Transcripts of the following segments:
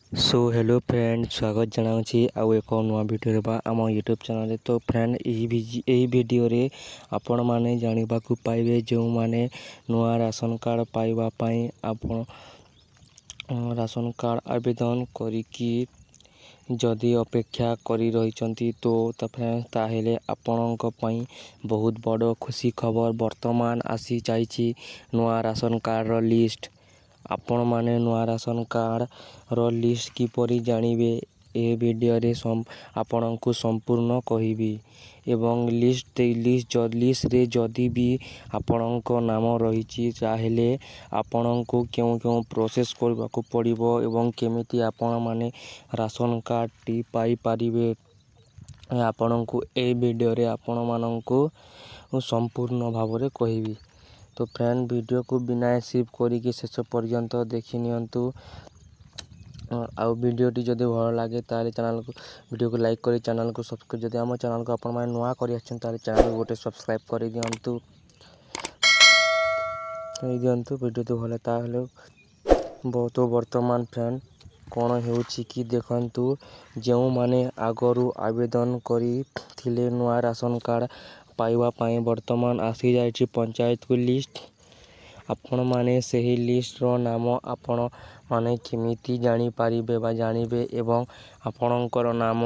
So hello friend स्वागत जनाऊँगी आउ एक नुआ भिडियो बा आम यूट्यूब चैनल। तो फ्रेंड यही वीडियो रे आपण माने जानिबा को पाइबे जो माने नुआ राशन कार्ड पाइबा पाई आपण राशन कार्ड आवेदन करिकी जदि अपेक्षा करी रहिचंती तो ताहेले आपणक पई बहुत बड़ खुशी खबर वर्तमान आसी जाइछि नुआ राशन कार्ड रो लिस्ट। आपण माने नुआ राशन कार्ड रो लिस्ट किपरि जानिबे ए वीडियो रे आपणको संपूर्ण कहिबी एवं लिस्ट रे जदि भी आपणको नाम रहिछि ताहेले आपणको केउ प्रोसेस करबा को पड़िबो एवं केमिति आपण माने राशन कार्ड टी पाई पारिबे आपणको ए वीडियो रे आपण माननको संपूर्ण भाव रे कहिबी। तो फ्रेंड वीडियो को बिना स्किप करिके शेष पर्यंत देखि नियंतु। आउ वीडियो टी जदि भल लागे ताले चैनल को वीडियो को लाइक करी चैनल को सब्सक्राइब जदि हम चैनल को आपण माने नुआ करी आछन ताले चैनल को गोटे सब्सक्राइब करी दियंतु वीडियो तो भले ताले बहुत वर्तमान फ्रेंड कोन हेउछि कि देखंतु जेउ माने आगरु आवेदन करी थिले नुआ राशन कार्ड पाइबा पाई वर्तमान आसी जाइछि पंचायत को लिस्ट। आपण माने सही लिस्ट रो नाम आपण माने केमिति जानि पारिबे बा जानिबे एवं आपणकर नाम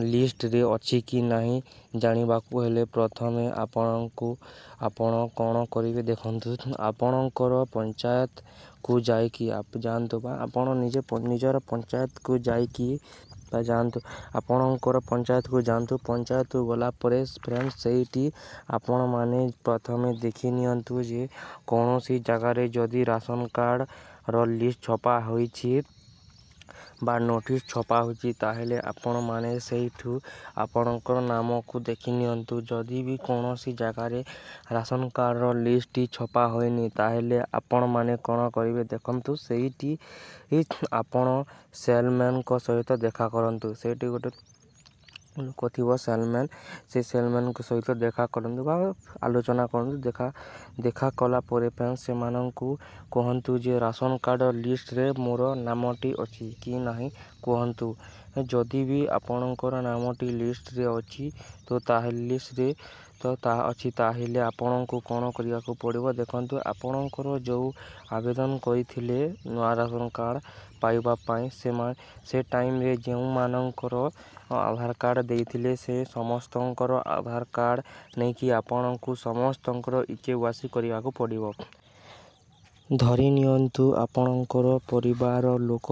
लिस्ट रे अछि कि नाही जानिबाकू हेले प्रथमे आपण कोन करिवे देखंतु आपणकर पंचायत को जाइकी आप जानतो बा आपण निजर पंचायत को जाइकी बा जानतो आपणकर पंचायत को जानतो पंचायत को गला परे फ्रेंड सेठी आपण माने प्रथमे देखि नियंतु जे कोनोसी जगह रे जदि राशन कार्ड रो लिस्ट छपा होईछि बा नोटिस छपा होईछि ताहेले आपण माने सेठू आपणकर नाम को देखि नियंतु। जदि भी कोनोसी जगह रे राशन कार्ड रो लिस्ट छपा होइनी ताहेले आपण माने कोन करिवे देखंतु सेठी आपण सेलमैन को सहित देखा करंतु सेठी गोटे कथिबो सेलमैन से सेलमैन को सहित देखा करंतु बा आलोचना करंतु देखा कला परे पेन से माननकु कहंतु जे राशन कार्ड लिस्ट रे मोर नामटी अछि कि नाही कहंतु। जदि भी आपणकर नामटी लिस्ट रे अछि तो ताहेले लिस्ट रे तो ता अछि ताहेले आपणको कोन करिया को पड़िबो देखंतु आपणकर जो आवेदन करिथिले नुआ राशन कार्ड पाइबा पाई से टाइम रे जेउ मानकर आधार कार्ड देइथिले से समस्तंकर आधार कार्ड नै कि आपणको समस्तंकर इकेवासी करिया को पड़िबो। धरि नियंतु आपणकर परिवार लोक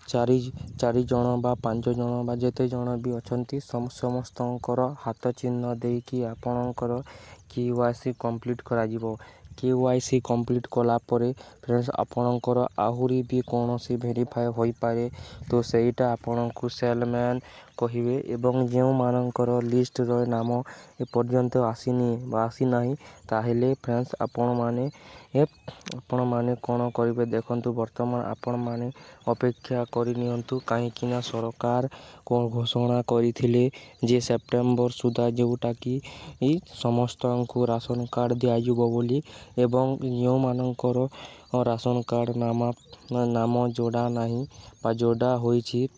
चारि जण बा 5 जण बा जेते जण भी अछंती समस्तंकर हाथ चिन्ह देकी आपणकर केवाईसी कंप्लीट करा जिवो। केवाईसी कंप्लीट कला परे फ्रेंड्स आपणकर आहुरी भी कोनोसी वेरीफाई होई पारे तो सेटा आपणको सेलमैन कहिवे एवं जेउ मानकर लिस्ट रो नाम ए पर्यंत आसीनी बा आसी नाही ताहेले फ्रेंड्स आपण माने कोन करिवे देखंतु वर्तमान आपण माने अपेक्षा करि नियंतु काहे किना सरकार को घोषणा करिथिले जे सेप्टेम्बर सुधा जेउटा कि समस्तंको राशन कार्ड दिया जिवो बोली एवं जेउ मानकर राशन कार्ड नाम जोड़ा नाही बा जोड़ा होईछि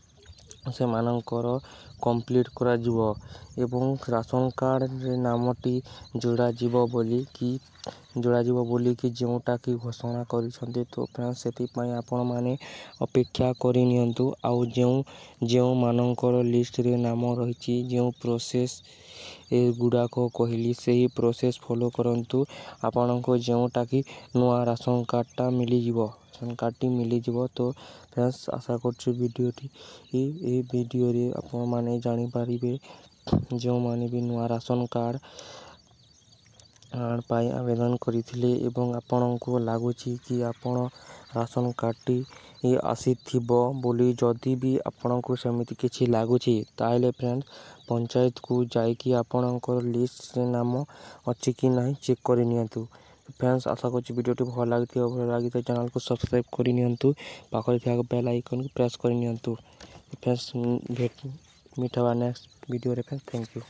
से मानकर कंप्लीट करा जिवो एवं राशन कार्ड रे नामटी जोड़ा जिवो बोली कि जेउटा कि घोषणा करिसंते। तो फ्रेंड्स सेति पई आपण माने अपेक्षा करि नियंतु आउ जेउ मानकर लिस्ट रे नाम रहिछि जेउ प्रोसेस ए गुडा को कहिली सेही प्रोसेस फॉलो करंतु आपनको जेउटा कि नुआ राशन कार्डटा मिली जिवो। तो फ्रेंड्स आशा करछु वीडियोटी ए वीडियो रे आपण माने जानि पारिबे जो माने भी नुआ राशन कार्ड पाई आवेदन करिथिले एवं आपनको लागुछि कि आपण राशन कार्डटी आसीथिबो बोली जदि भी आपनको समिति किछि लागुछि ताहेले फ्रेंड्स पंचायत को जाइकी आपणकर लिस्ट रे नाम अछि कि नाही चेक करि नियंतु। फ्रेंड्स आशा करछि वीडियोटी भल लागितो चैनल को सब्सक्राइब करि नियंतु पाखरे थिया बेल आइकन को प्रेस करि नियंतु। फ्रेंड्स मीट हवा नेक्स्ट वीडियो रे फ्रेंड्स थैंक यू।